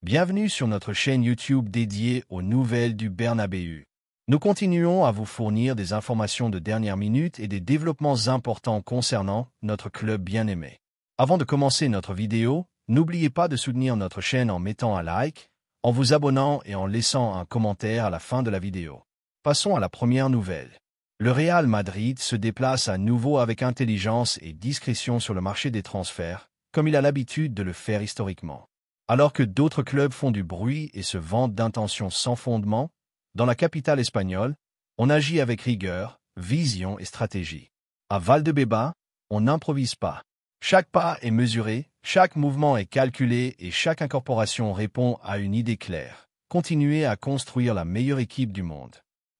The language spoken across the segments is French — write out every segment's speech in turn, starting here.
Bienvenue sur notre chaîne YouTube dédiée aux nouvelles du Bernabéu. Nous continuons à vous fournir des informations de dernière minute et des développements importants concernant notre club bien-aimé. Avant de commencer notre vidéo, n'oubliez pas de soutenir notre chaîne en mettant un like, en vous abonnant et en laissant un commentaire à la fin de la vidéo. Passons à la première nouvelle. Le Real Madrid se déplace à nouveau avec intelligence et discrétion sur le marché des transferts, comme il a l'habitude de le faire historiquement. Alors que d'autres clubs font du bruit et se vantent d'intentions sans fondement, dans la capitale espagnole, on agit avec rigueur, vision et stratégie. À Valdebeba, on n'improvise pas. Chaque pas est mesuré, chaque mouvement est calculé et chaque incorporation répond à une idée claire. Continuez à construire la meilleure équipe du monde.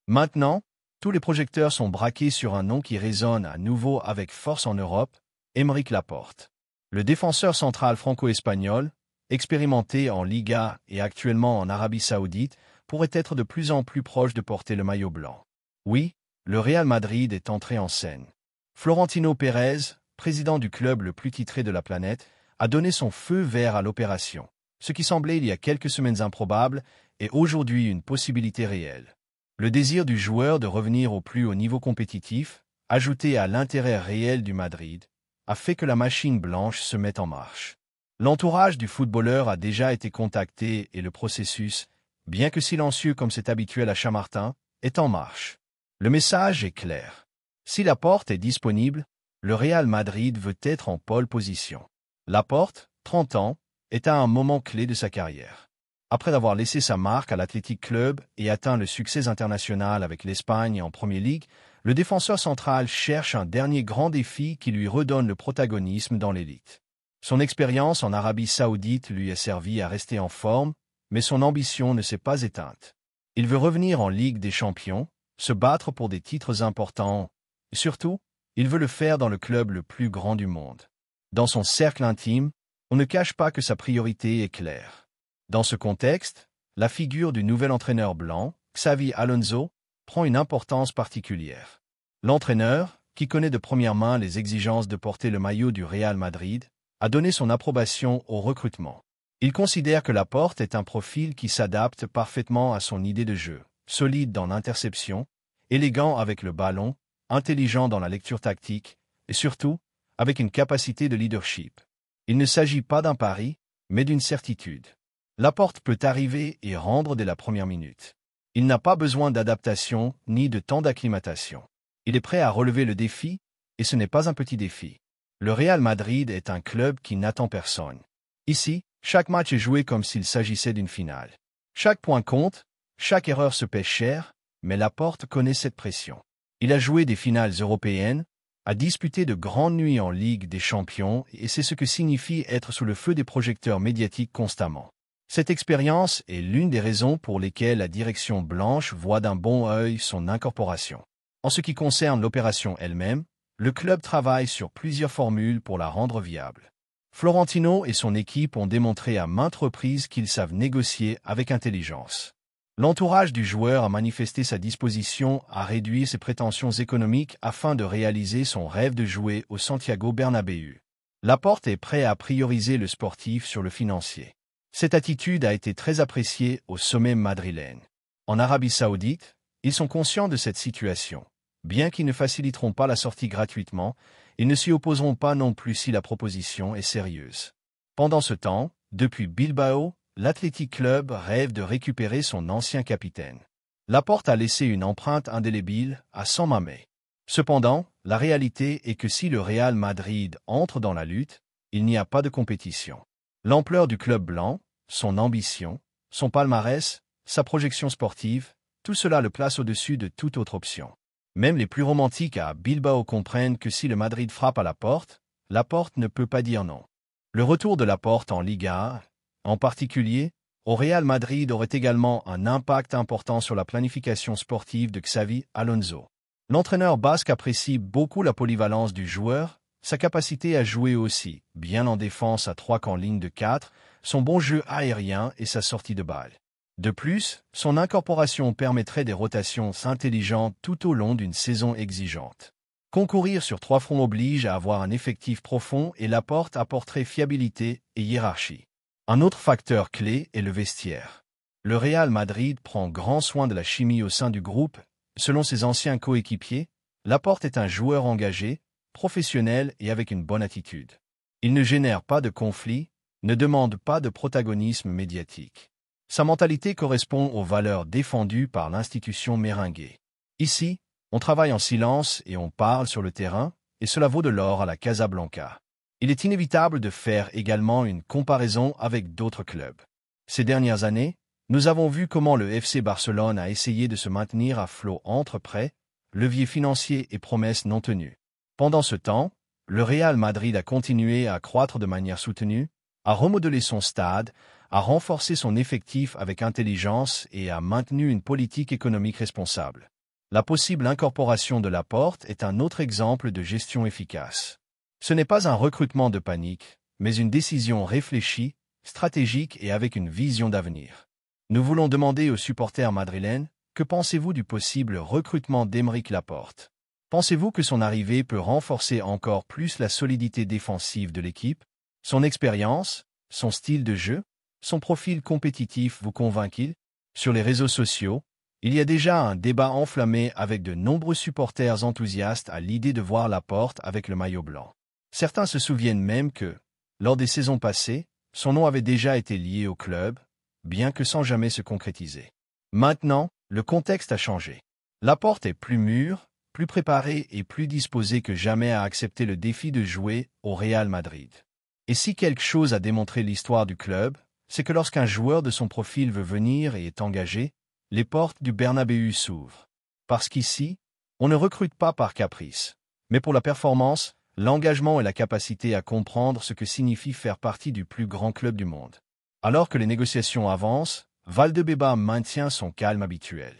Maintenant, tous les projecteurs sont braqués sur un nom qui résonne à nouveau avec force en Europe, Aymeric Laporte. Le défenseur central franco-espagnol, expérimenté en Liga et actuellement en Arabie Saoudite, pourrait être de plus en plus proche de porter le maillot blanc. Oui, le Real Madrid est entré en scène. Florentino Pérez, président du club le plus titré de la planète, a donné son feu vert à l'opération. Ce qui semblait il y a quelques semaines improbable est aujourd'hui une possibilité réelle. Le désir du joueur de revenir au plus haut niveau compétitif, ajouté à l'intérêt réel du Madrid, a fait que la machine blanche se mette en marche. L'entourage du footballeur a déjà été contacté et le processus, bien que silencieux comme c'est habituel à Chamartin, est en marche. Le message est clair. Si Laporte est disponible, le Real Madrid veut être en pole position. Laporte, 30 ans, est à un moment clé de sa carrière. Après avoir laissé sa marque à l'Athletic Club et atteint le succès international avec l'Espagne en Premier League, le défenseur central cherche un dernier grand défi qui lui redonne le protagonisme dans l'élite. Son expérience en Arabie Saoudite lui a servi à rester en forme, mais son ambition ne s'est pas éteinte. Il veut revenir en Ligue des Champions, se battre pour des titres importants, et surtout, il veut le faire dans le club le plus grand du monde. Dans son cercle intime, on ne cache pas que sa priorité est claire. Dans ce contexte, la figure du nouvel entraîneur blanc, Xavi Alonso, prend une importance particulière. L'entraîneur, qui connaît de première main les exigences de porter le maillot du Real Madrid, a donné son approbation au recrutement. Il considère que Laporte est un profil qui s'adapte parfaitement à son idée de jeu, solide dans l'interception, élégant avec le ballon, intelligent dans la lecture tactique, et surtout, avec une capacité de leadership. Il ne s'agit pas d'un pari, mais d'une certitude. Laporte peut arriver et rendre dès la première minute. Il n'a pas besoin d'adaptation ni de temps d'acclimatation. Il est prêt à relever le défi, et ce n'est pas un petit défi. Le Real Madrid est un club qui n'attend personne. Ici, chaque match est joué comme s'il s'agissait d'une finale. Chaque point compte, chaque erreur se paie cher, mais Laporte connaît cette pression. Il a joué des finales européennes, a disputé de grandes nuits en Ligue des Champions et c'est ce que signifie être sous le feu des projecteurs médiatiques constamment. Cette expérience est l'une des raisons pour lesquelles la direction blanche voit d'un bon œil son incorporation. En ce qui concerne l'opération elle-même, le club travaille sur plusieurs formules pour la rendre viable. Florentino et son équipe ont démontré à maintes reprises qu'ils savent négocier avec intelligence. L'entourage du joueur a manifesté sa disposition à réduire ses prétentions économiques afin de réaliser son rêve de jouer au Santiago Bernabéu. Laporte est prêt à prioriser le sportif sur le financier. Cette attitude a été très appréciée au sommet madrilène. En Arabie Saoudite, ils sont conscients de cette situation. Bien qu'ils ne faciliteront pas la sortie gratuitement, ils ne s'y opposeront pas non plus si la proposition est sérieuse. Pendant ce temps, depuis Bilbao, l'Athletic Club rêve de récupérer son ancien capitaine. Laporte a laissé une empreinte indélébile à San Mamés. Cependant, la réalité est que si le Real Madrid entre dans la lutte, il n'y a pas de compétition. L'ampleur du club blanc, son ambition, son palmarès, sa projection sportive, tout cela le place au-dessus de toute autre option. Même les plus romantiques à Bilbao comprennent que si le Madrid frappe à Laporte ne peut pas dire non. Le retour de Laporte en Liga, en particulier, au Real Madrid aurait également un impact important sur la planification sportive de Xavi Alonso. L'entraîneur basque apprécie beaucoup la polyvalence du joueur, sa capacité à jouer aussi, bien en défense à 3 qu'en ligne de 4, son bon jeu aérien et sa sortie de balle. De plus, son incorporation permettrait des rotations intelligentes tout au long d'une saison exigeante. Concourir sur 3 fronts oblige à avoir un effectif profond et Laporte apporterait fiabilité et hiérarchie. Un autre facteur clé est le vestiaire. Le Real Madrid prend grand soin de la chimie au sein du groupe. Selon ses anciens coéquipiers, Laporte est un joueur engagé, professionnel et avec une bonne attitude. Il ne génère pas de conflits, ne demande pas de protagonisme médiatique. Sa mentalité correspond aux valeurs défendues par l'institution méringuée. Ici, on travaille en silence et on parle sur le terrain, et cela vaut de l'or à la Casablanca. Il est inévitable de faire également une comparaison avec d'autres clubs. Ces dernières années, nous avons vu comment le FC Barcelone a essayé de se maintenir à flot entre prêts, leviers financiers et promesses non tenues. Pendant ce temps, le Real Madrid a continué à croître de manière soutenue, à remodeler son stade, à renforcer son effectif avec intelligence et a maintenu une politique économique responsable. La possible incorporation de Laporte est un autre exemple de gestion efficace. Ce n'est pas un recrutement de panique, mais une décision réfléchie, stratégique et avec une vision d'avenir. Nous voulons demander aux supporters madrilènes, que pensez-vous du possible recrutement d'Aymeric Laporte? Pensez-vous que son arrivée peut renforcer encore plus la solidité défensive de l'équipe? Son expérience, son style de jeu, son profil compétitif vous convainc-il? Sur les réseaux sociaux, il y a déjà un débat enflammé avec de nombreux supporters enthousiastes à l'idée de voir Laporte avec le maillot blanc. Certains se souviennent même que, lors des saisons passées, son nom avait déjà été lié au club, bien que sans jamais se concrétiser. Maintenant, le contexte a changé. Laporte est plus mûr, plus préparé et plus disposé que jamais à accepter le défi de jouer au Real Madrid. Et si quelque chose a démontré l'histoire du club, c'est que lorsqu'un joueur de son profil veut venir et est engagé, les portes du Bernabéu s'ouvrent. Parce qu'ici, on ne recrute pas par caprice, mais pour la performance, l'engagement et la capacité à comprendre ce que signifie faire partie du plus grand club du monde. Alors que les négociations avancent, Valdebeba maintient son calme habituel.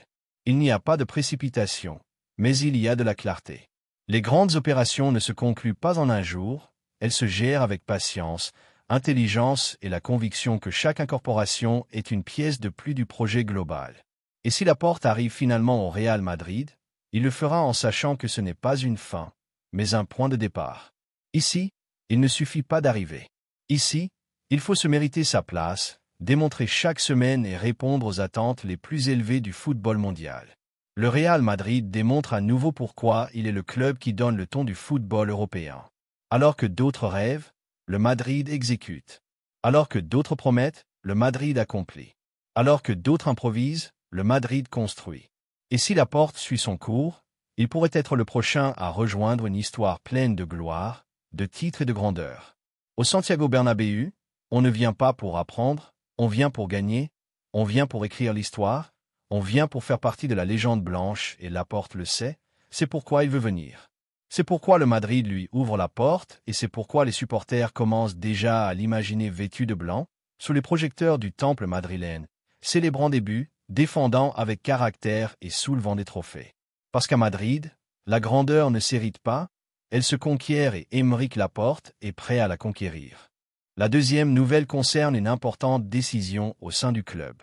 Il n'y a pas de précipitation, mais il y a de la clarté. Les grandes opérations ne se concluent pas en un jour, elles se gèrent avec patience, intelligence et la conviction que chaque incorporation est une pièce de plus du projet global. Et si Laporte arrive finalement au Real Madrid, il le fera en sachant que ce n'est pas une fin, mais un point de départ. Ici, il ne suffit pas d'arriver. Ici, il faut se mériter sa place, démontrer chaque semaine et répondre aux attentes les plus élevées du football mondial. Le Real Madrid démontre à nouveau pourquoi il est le club qui donne le ton du football européen. Alors que d'autres rêvent, le Madrid exécute. Alors que d'autres promettent, le Madrid accomplit. Alors que d'autres improvisent, le Madrid construit. Et si Laporte suit son cours, il pourrait être le prochain à rejoindre une histoire pleine de gloire, de titres et de grandeur. Au Santiago Bernabéu, on ne vient pas pour apprendre, on vient pour gagner, on vient pour écrire l'histoire, on vient pour faire partie de la légende blanche et Laporte le sait, c'est pourquoi il veut venir. C'est pourquoi le Madrid lui ouvre la porte et c'est pourquoi les supporters commencent déjà à l'imaginer vêtu de blanc, sous les projecteurs du temple madrilène, célébrant des buts, défendant avec caractère et soulevant des trophées. Parce qu'à Madrid, la grandeur ne s'hérite pas, elle se conquiert et Aymeric Laporte est prêt à la conquérir. La deuxième nouvelle concerne une importante décision au sein du club.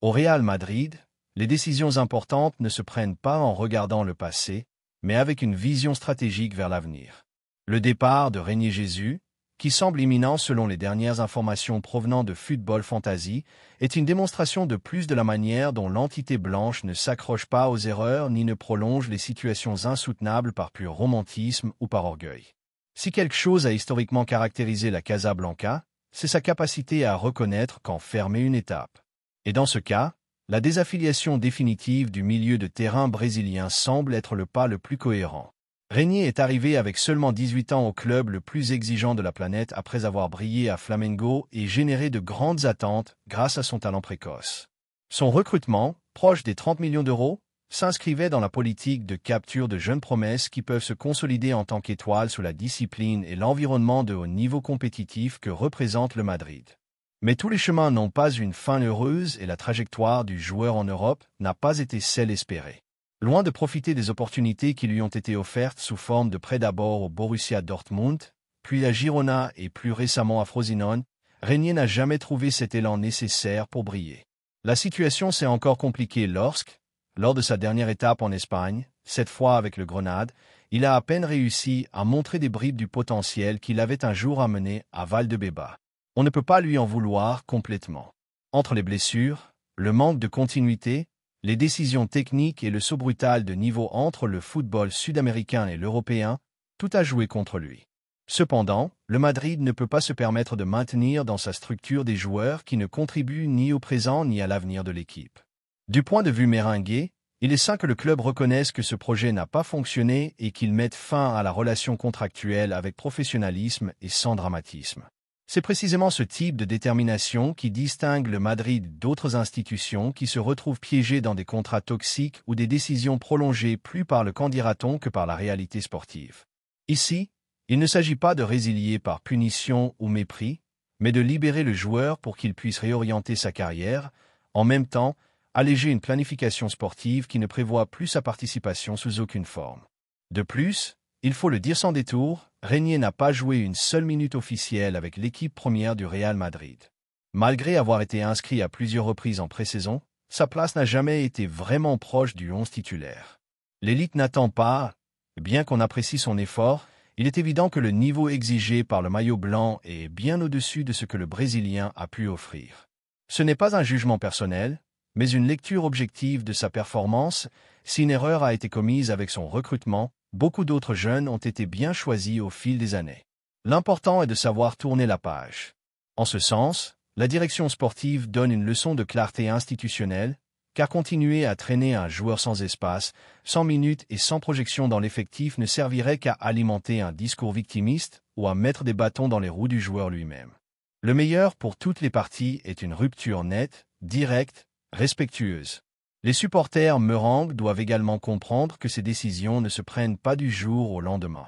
Au Real Madrid, les décisions importantes ne se prennent pas en regardant le passé, mais avec une vision stratégique vers l'avenir. Le départ de Reinier Jésus, qui semble imminent selon les dernières informations provenant de Football Fantasy, est une démonstration de plus de la manière dont l'entité blanche ne s'accroche pas aux erreurs ni ne prolonge les situations insoutenables par pur romantisme ou par orgueil. Si quelque chose a historiquement caractérisé la Casablanca, c'est sa capacité à reconnaître quand fermer une étape. Et dans ce cas, la désaffiliation définitive du milieu de terrain brésilien semble être le pas le plus cohérent. Reinier est arrivé avec seulement 18 ans au club le plus exigeant de la planète après avoir brillé à Flamengo et généré de grandes attentes grâce à son talent précoce. Son recrutement, proche des 30 millions d'euros, s'inscrivait dans la politique de capture de jeunes promesses qui peuvent se consolider en tant qu'étoiles sous la discipline et l'environnement de haut niveau compétitif que représente le Madrid. Mais tous les chemins n'ont pas une fin heureuse et la trajectoire du joueur en Europe n'a pas été celle espérée. Loin de profiter des opportunités qui lui ont été offertes sous forme de prêt d'abord au Borussia Dortmund, puis à Girona et plus récemment à Frosinone, Reinier n'a jamais trouvé cet élan nécessaire pour briller. La situation s'est encore compliquée lors de sa dernière étape en Espagne, cette fois avec le Grenade, il a à peine réussi à montrer des bribes du potentiel qu'il avait un jour amené à Valdebeba. on ne peut pas lui en vouloir complètement. Entre les blessures, le manque de continuité, les décisions techniques et le saut brutal de niveau entre le football sud-américain et l'européen, tout a joué contre lui. Cependant, le Madrid ne peut pas se permettre de maintenir dans sa structure des joueurs qui ne contribuent ni au présent ni à l'avenir de l'équipe. Du point de vue merengue, il est sain que le club reconnaisse que ce projet n'a pas fonctionné et qu'il mette fin à la relation contractuelle avec professionnalisme et sans dramatisme. C'est précisément ce type de détermination qui distingue le Madrid d'autres institutions qui se retrouvent piégées dans des contrats toxiques ou des décisions prolongées plus par le qu'en dira-t-on que par la réalité sportive. Ici, il ne s'agit pas de résilier par punition ou mépris, mais de libérer le joueur pour qu'il puisse réorienter sa carrière, en même temps, alléger une planification sportive qui ne prévoit plus sa participation sous aucune forme. De plus, il faut le dire sans détour, Régnier n'a pas joué une seule minute officielle avec l'équipe première du Real Madrid. Malgré avoir été inscrit à plusieurs reprises en pré-saison, sa place n'a jamais été vraiment proche du 11 titulaire. L'élite n'attend pas, bien qu'on apprécie son effort, il est évident que le niveau exigé par le maillot blanc est bien au-dessus de ce que le Brésilien a pu offrir. Ce n'est pas un jugement personnel, mais une lecture objective de sa performance. Si une erreur a été commise avec son recrutement, beaucoup d'autres jeunes ont été bien choisis au fil des années. L'important est de savoir tourner la page. En ce sens, la direction sportive donne une leçon de clarté institutionnelle, car continuer à traîner un joueur sans espace, sans minutes et sans projection dans l'effectif ne servirait qu'à alimenter un discours victimiste ou à mettre des bâtons dans les roues du joueur lui-même. Le meilleur pour toutes les parties est une rupture nette, directe, respectueuse. Les supporters merengues doivent également comprendre que ces décisions ne se prennent pas du jour au lendemain.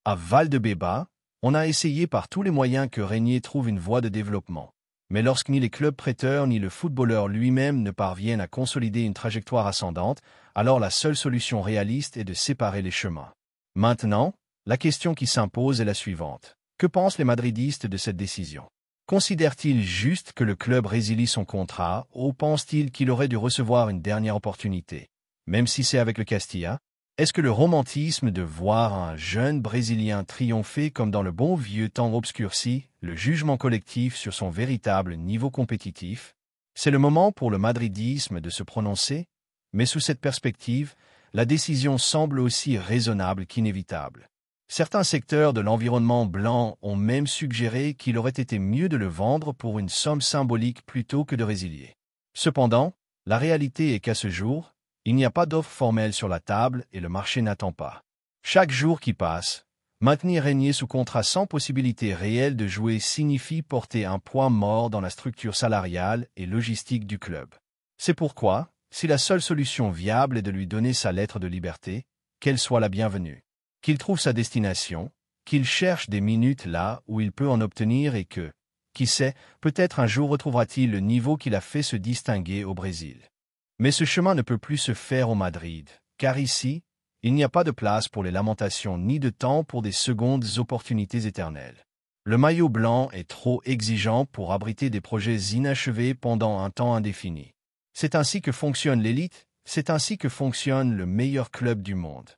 À Valdebebas, on a essayé par tous les moyens que Régnier trouve une voie de développement. Mais lorsque ni les clubs prêteurs ni le footballeur lui-même ne parviennent à consolider une trajectoire ascendante, alors la seule solution réaliste est de séparer les chemins. Maintenant, la question qui s'impose est la suivante. Que pensent les madridistes de cette décision ? Considère-t-il juste que le club résilie son contrat ou pense-t-il qu'il aurait dû recevoir une dernière opportunité, même si c'est avec le Castilla? Est-ce que le romantisme de voir un jeune Brésilien triompher comme dans le bon vieux temps obscurcit le jugement collectif sur son véritable niveau compétitif? C'est le moment pour le madridisme de se prononcer, mais sous cette perspective, la décision semble aussi raisonnable qu'inévitable. Certains secteurs de l'environnement blanc ont même suggéré qu'il aurait été mieux de le vendre pour une somme symbolique plutôt que de résilier. Cependant, la réalité est qu'à ce jour, il n'y a pas d'offre formelle sur la table et le marché n'attend pas. Chaque jour qui passe, maintenir Régnier sous contrat sans possibilité réelle de jouer signifie porter un poids mort dans la structure salariale et logistique du club. C'est pourquoi, si la seule solution viable est de lui donner sa lettre de liberté, qu'elle soit la bienvenue. Qu'il trouve sa destination, qu'il cherche des minutes là où il peut en obtenir et que, qui sait, peut-être un jour retrouvera-t-il le niveau qui l'a fait se distinguer au Brésil. Mais ce chemin ne peut plus se faire au Madrid, car ici, il n'y a pas de place pour les lamentations ni de temps pour des secondes opportunités éternelles. Le maillot blanc est trop exigeant pour abriter des projets inachevés pendant un temps indéfini. C'est ainsi que fonctionne l'élite, c'est ainsi que fonctionne le meilleur club du monde.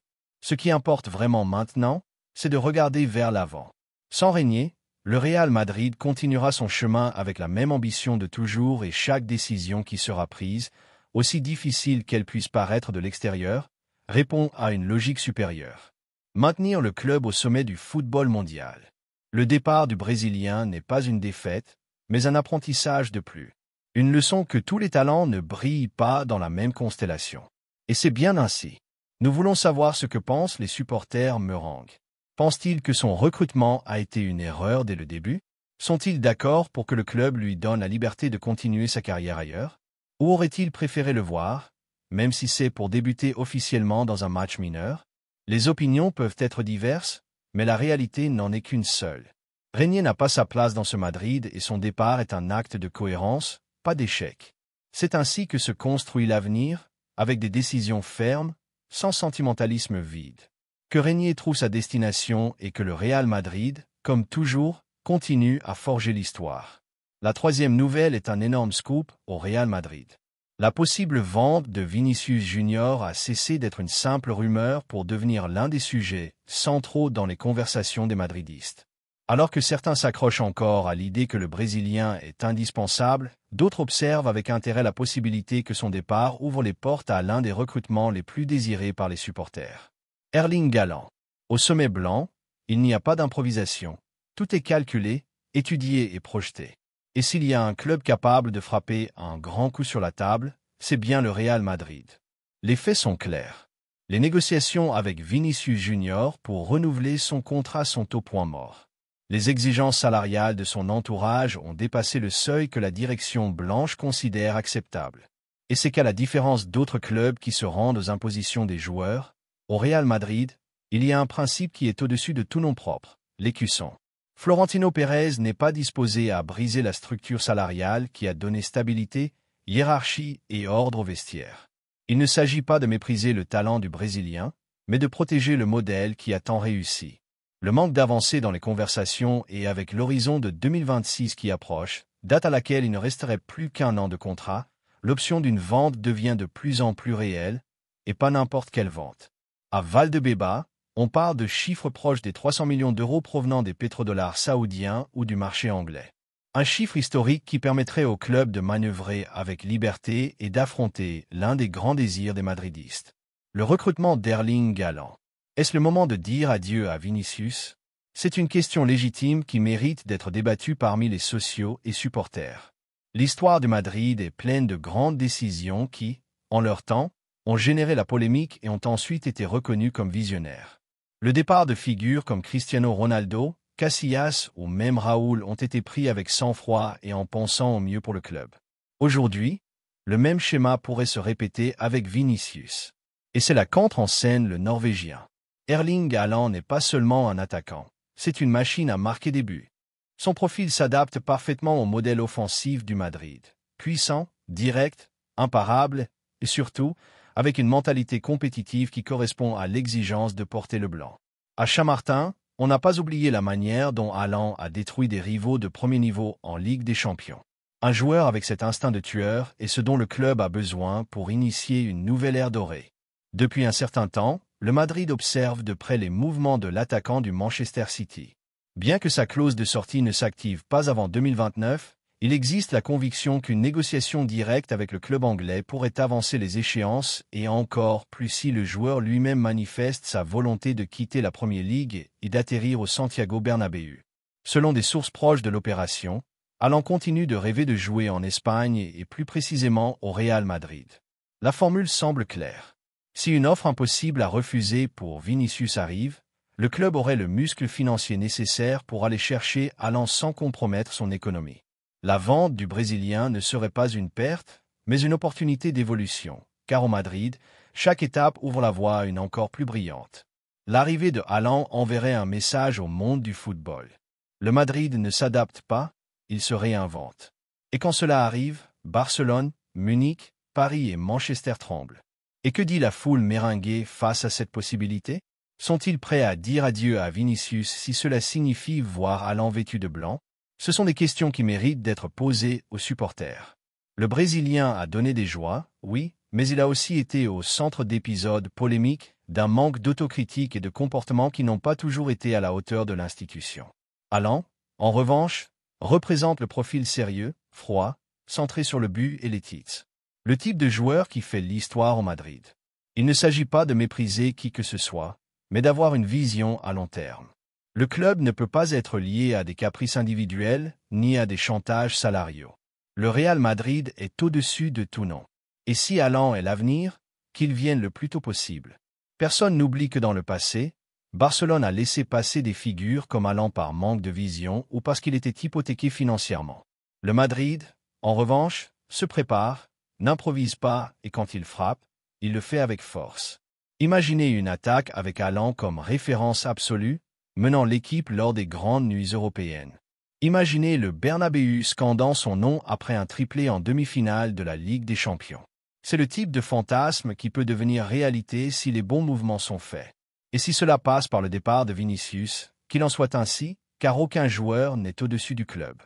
Ce qui importe vraiment maintenant, c'est de regarder vers l'avant. Sans Régnier, le Real Madrid continuera son chemin avec la même ambition de toujours et chaque décision qui sera prise, aussi difficile qu'elle puisse paraître de l'extérieur, répond à une logique supérieure. Maintenir le club au sommet du football mondial. Le départ du Brésilien n'est pas une défaite, mais un apprentissage de plus. Une leçon que tous les talents ne brillent pas dans la même constellation. Et c'est bien ainsi. Nous voulons savoir ce que pensent les supporters merengues. Pensent-ils que son recrutement a été une erreur dès le début? Sont-ils d'accord pour que le club lui donne la liberté de continuer sa carrière ailleurs? Ou aurait-il préféré le voir, même si c'est pour débuter officiellement dans un match mineur? Les opinions peuvent être diverses, mais la réalité n'en est qu'une seule. Régnier n'a pas sa place dans ce Madrid et son départ est un acte de cohérence, pas d'échec. C'est ainsi que se construit l'avenir, avec des décisions fermes, sans sentimentalisme vide. Que Régnier trouve sa destination et que le Real Madrid, comme toujours, continue à forger l'histoire. La troisième nouvelle est un énorme scoop au Real Madrid. La possible vente de Vinicius Junior a cessé d'être une simple rumeur pour devenir l'un des sujets centraux dans les conversations des madridistes. Alors que certains s'accrochent encore à l'idée que le Brésilien est indispensable, d'autres observent avec intérêt la possibilité que son départ ouvre les portes à l'un des recrutements les plus désirés par les supporters. Erling Haaland. Au sommet blanc, il n'y a pas d'improvisation. Tout est calculé, étudié et projeté. Et s'il y a un club capable de frapper un grand coup sur la table, c'est bien le Real Madrid. Les faits sont clairs. Les négociations avec Vinicius Junior pour renouveler son contrat sont au point mort. Les exigences salariales de son entourage ont dépassé le seuil que la direction blanche considère acceptable. Et c'est qu'à la différence d'autres clubs qui se rendent aux impositions des joueurs, au Real Madrid, il y a un principe qui est au-dessus de tout nom propre, l'écusson. Florentino Pérez n'est pas disposé à briser la structure salariale qui a donné stabilité, hiérarchie et ordre au vestiaire. Il ne s'agit pas de mépriser le talent du Brésilien, mais de protéger le modèle qui a tant réussi. Le manque d'avancée dans les conversations et avec l'horizon de 2026 qui approche, date à laquelle il ne resterait plus qu'un an de contrat, l'option d'une vente devient de plus en plus réelle, et pas n'importe quelle vente. À Valdebeba, on parle de chiffres proches des 300 millions d'euros provenant des pétrodollars saoudiens ou du marché anglais. Un chiffre historique qui permettrait au club de manœuvrer avec liberté et d'affronter l'un des grands désirs des madridistes. Le recrutement d'Erling Haaland. Est-ce le moment de dire adieu à Vinicius? C'est une question légitime qui mérite d'être débattue parmi les sociaux et supporters. L'histoire de Madrid est pleine de grandes décisions qui, en leur temps, ont généré la polémique et ont ensuite été reconnues comme visionnaires. Le départ de figures comme Cristiano Ronaldo, Casillas ou même Raúl ont été pris avec sang-froid et en pensant au mieux pour le club. Aujourd'hui, le même schéma pourrait se répéter avec Vinicius. Et c'est là qu'entre en scène le Norvégien. Erling Haaland n'est pas seulement un attaquant, c'est une machine à marquer des buts. Son profil s'adapte parfaitement au modèle offensif du Madrid. Puissant, direct, imparable et surtout, avec une mentalité compétitive qui correspond à l'exigence de porter le blanc. À Chamartin, on n'a pas oublié la manière dont Haaland a détruit des rivaux de premier niveau en Ligue des Champions. Un joueur avec cet instinct de tueur est ce dont le club a besoin pour initier une nouvelle ère dorée. Depuis un certain temps, le Madrid observe de près les mouvements de l'attaquant du Manchester City. Bien que sa clause de sortie ne s'active pas avant 2029, il existe la conviction qu'une négociation directe avec le club anglais pourrait avancer les échéances et encore plus si le joueur lui-même manifeste sa volonté de quitter la Premier League et d'atterrir au Santiago Bernabéu. Selon des sources proches de l'opération, Haaland continue de rêver de jouer en Espagne et plus précisément au Real Madrid. La formule semble claire. Si une offre impossible à refuser pour Vinicius arrive, le club aurait le muscle financier nécessaire pour aller chercher Haaland sans compromettre son économie. La vente du Brésilien ne serait pas une perte, mais une opportunité d'évolution, car au Madrid, chaque étape ouvre la voie à une encore plus brillante. L'arrivée de Haaland enverrait un message au monde du football. Le Madrid ne s'adapte pas, il se réinvente. Et quand cela arrive, Barcelone, Munich, Paris et Manchester tremblent. Et que dit la foule méringuée face à cette possibilité? Sont-ils prêts à dire adieu à Vinicius si cela signifie voir Haaland vêtu de blanc? Ce sont des questions qui méritent d'être posées aux supporters. Le Brésilien a donné des joies, oui, mais il a aussi été au centre d'épisodes polémiques, d'un manque d'autocritique et de comportements qui n'ont pas toujours été à la hauteur de l'institution. Haaland, en revanche, représente le profil sérieux, froid, centré sur le but et les titres. Le type de joueur qui fait l'histoire au Madrid. Il ne s'agit pas de mépriser qui que ce soit, mais d'avoir une vision à long terme. Le club ne peut pas être lié à des caprices individuels, ni à des chantages salariaux. Le Real Madrid est au-dessus de tout nom. Et si Haaland est l'avenir, qu'il vienne le plus tôt possible. Personne n'oublie que dans le passé, Barcelone a laissé passer des figures comme Haaland par manque de vision ou parce qu'il était hypothéqué financièrement. Le Madrid, en revanche, se prépare, n'improvise pas et quand il frappe, il le fait avec force. Imaginez une attaque avec Haaland comme référence absolue, menant l'équipe lors des grandes nuits européennes. Imaginez le Bernabéu scandant son nom après un triplé en demi-finale de la Ligue des Champions. C'est le type de fantasme qui peut devenir réalité si les bons mouvements sont faits. Et si cela passe par le départ de Vinicius, qu'il en soit ainsi, car aucun joueur n'est au-dessus du club.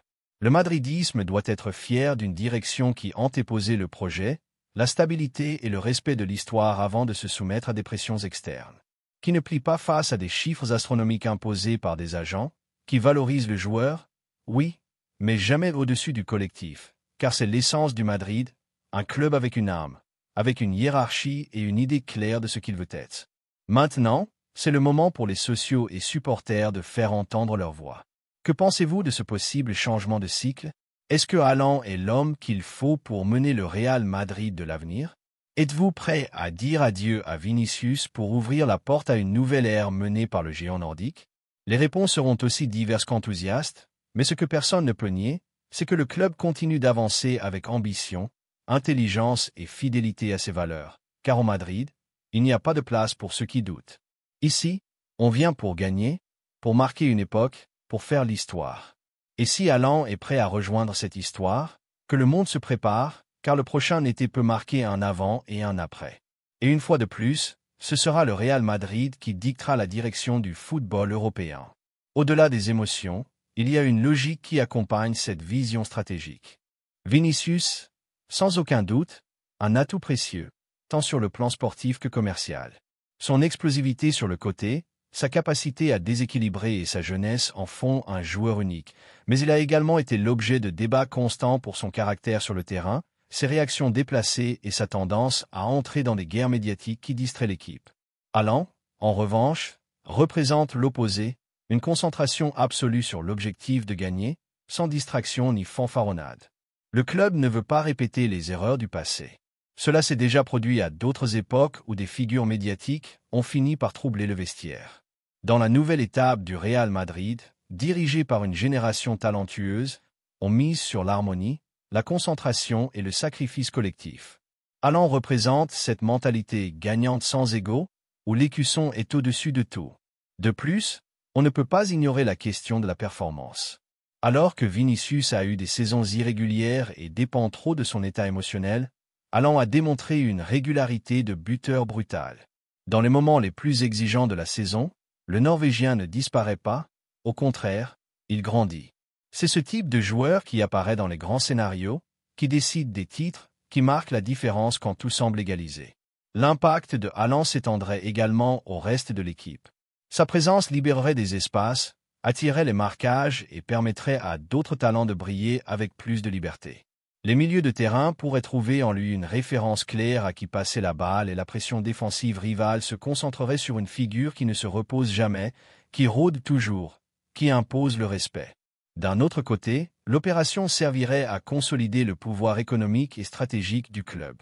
Le madridisme doit être fier d'une direction qui antéposait le projet, la stabilité et le respect de l'histoire avant de se soumettre à des pressions externes. Qui ne plie pas face à des chiffres astronomiques imposés par des agents, qui valorise le joueur, oui, mais jamais au-dessus du collectif, car c'est l'essence du Madrid, un club avec une âme, avec une hiérarchie et une idée claire de ce qu'il veut être. Maintenant, c'est le moment pour les socios et supporters de faire entendre leur voix. Que pensez-vous de ce possible changement de cycle? Est-ce que Haaland est l'homme qu'il faut pour mener le Real Madrid de l'avenir? Êtes-vous prêt à dire adieu à Vinicius pour ouvrir la porte à une nouvelle ère menée par le géant nordique? Les réponses seront aussi diverses qu'enthousiastes, mais ce que personne ne peut nier, c'est que le club continue d'avancer avec ambition, intelligence et fidélité à ses valeurs, car au Madrid, il n'y a pas de place pour ceux qui doutent. Ici, on vient pour gagner, pour marquer une époque, pour faire l'histoire. Et si Haaland est prêt à rejoindre cette histoire, que le monde se prépare, car le prochain été peut marquer un avant et un après. Et une fois de plus, ce sera le Real Madrid qui dictera la direction du football européen. Au-delà des émotions, il y a une logique qui accompagne cette vision stratégique. Vinicius, sans aucun doute, un atout précieux, tant sur le plan sportif que commercial. Son explosivité sur le côté, sa capacité à déséquilibrer et sa jeunesse en font un joueur unique, mais il a également été l'objet de débats constants pour son caractère sur le terrain, ses réactions déplacées et sa tendance à entrer dans des guerres médiatiques qui distraient l'équipe. Haaland, en revanche, représente l'opposé, une concentration absolue sur l'objectif de gagner, sans distraction ni fanfaronnade. Le club ne veut pas répéter les erreurs du passé. Cela s'est déjà produit à d'autres époques où des figures médiatiques ont fini par troubler le vestiaire. Dans la nouvelle étape du Real Madrid, dirigée par une génération talentueuse, on mise sur l'harmonie, la concentration et le sacrifice collectif. Haaland représente cette mentalité gagnante sans ego, où l'écusson est au-dessus de tout. De plus, on ne peut pas ignorer la question de la performance. Alors que Vinicius a eu des saisons irrégulières et dépend trop de son état émotionnel, Haaland a démontré une régularité de buteur brutale. Dans les moments les plus exigeants de la saison, le Norvégien ne disparaît pas, au contraire, il grandit. C'est ce type de joueur qui apparaît dans les grands scénarios, qui décide des titres, qui marque la différence quand tout semble égalisé. L'impact de Haaland s'étendrait également au reste de l'équipe. Sa présence libérerait des espaces, attirerait les marquages et permettrait à d'autres talents de briller avec plus de liberté. Les milieux de terrain pourraient trouver en lui une référence claire à qui passer la balle et la pression défensive rivale se concentrerait sur une figure qui ne se repose jamais, qui rôde toujours, qui impose le respect. D'un autre côté, l'opération servirait à consolider le pouvoir économique et stratégique du club.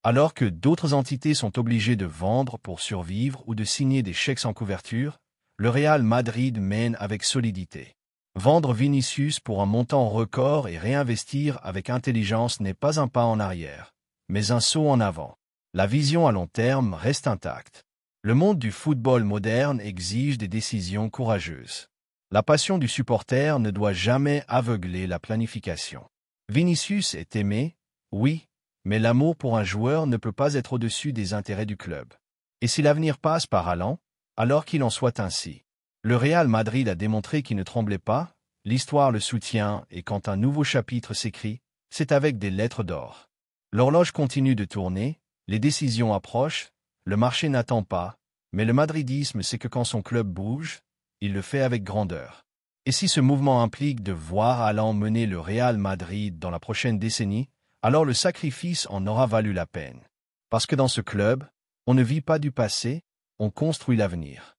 Alors que d'autres entités sont obligées de vendre pour survivre ou de signer des chèques sans couverture, le Real Madrid mène avec solidité. Vendre Vinicius pour un montant record et réinvestir avec intelligence n'est pas un pas en arrière, mais un saut en avant. La vision à long terme reste intacte. Le monde du football moderne exige des décisions courageuses. La passion du supporter ne doit jamais aveugler la planification. Vinicius est aimé, oui, mais l'amour pour un joueur ne peut pas être au-dessus des intérêts du club. Et si l'avenir passe par Haaland, alors qu'il en soit ainsi. Le Real Madrid a démontré qu'il ne tremblait pas, l'histoire le soutient et quand un nouveau chapitre s'écrit, c'est avec des lettres d'or. L'horloge continue de tourner, les décisions approchent, le marché n'attend pas, mais le madridisme sait que quand son club bouge, il le fait avec grandeur. Et si ce mouvement implique de voir Haaland mener le Real Madrid dans la prochaine décennie, alors le sacrifice en aura valu la peine. Parce que dans ce club, on ne vit pas du passé, on construit l'avenir.